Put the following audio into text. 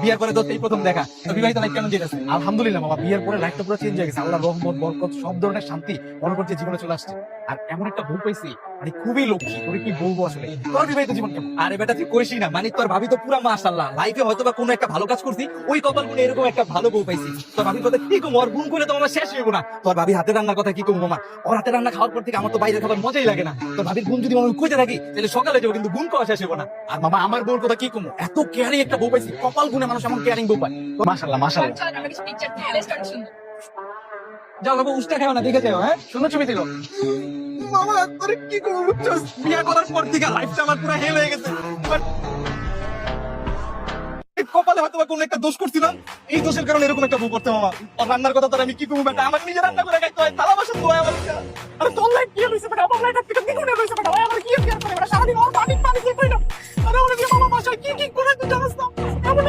বিয়ের পরে তো এই প্রথম দেখা। তো বিবাহিত লাইফ কেমন যেতেছে? আলহামদুলিল্লাহ বাবা, বিয়ের পরে লাইফটা পুরো চেঞ্জ হয়ে গেছে। আল্লাহর রহমত, বরকত, সব ধরনের শান্তি মনে করছে জীবনে চলে আসছে। আর এমন একটা বউ পাইছি, মানে খুবই লক্ষ্মী। তোরে কি বলবো আসলে, তোর বিবাহিত জীবন কেমন? আরে বেটা তুই করিসই না, মানে তোর ভাবি তো পুরা মাশাআল্লাহ, লাইফে হয়তো বা কোনো একটা ভালো কাজ করছি, ওই কপাল গুলো এরকম একটা ভালো বউ পাইছি। তোর ভাবির কথা কি কম, ওর গুণ করে তো আমার শেষ হইব না। তোর ভাবি হাতে রান্নার কথা কি কম মামা, ওর হাতে রান্না খাওয়ার পর থেকে আমার তো বাইরের খাবার মজাই লাগে না। তোর ভাবির গুণ যদি আমি কইতে থাকি তাহলে সকালে যাবো, কিন্তু গুণ খাওয়া শেষ হইব না। আর মামা আমার বউর কথা কি কমো, এত কেয়ারিং একটা বউ পাইছি। কপাল গুনে মানুষ এমন কেয়ারিং বউ পায়। মাশাআল্লাহ মাশাআল্লাহ। চল আমরা কিছু পিকচার তুলি, লেটস স্টার্ট সুন্দর। যাও বাবু, উষ্টা খাও না, দেখে যাও। হ্যাঁ, সুন্দর ছবি দিল। মামা তোরে কি করবো বুঝছস, বিয়ে করার পর থেকে লাইফটা আমার পুরো হেল হয়ে গেছে। কপালে হয়তো বা কোনো একটা দোষ করছিলাম, এই দোষের কারণে এরকম একটা বউ করতে মামা। আর রান্নার কথা তোর আমি কি করবো বেটা, আমার নিজে রান্না করে খাইতে হয়, থালা বাসন ধোয়া আমার। আরে তোর লাইফ কি হইছে বেটা, আমার লাইফ থেকে দ্বিগুণে হইছে বেটা। ভাই আমার কি কেয়ার করে বেটা, সারাদিন ওর পানি পানি দিয়ে কইলো। আরে ওরে দিয়ে মামা বাসায় কি কি করে তুই জানিস না? এমন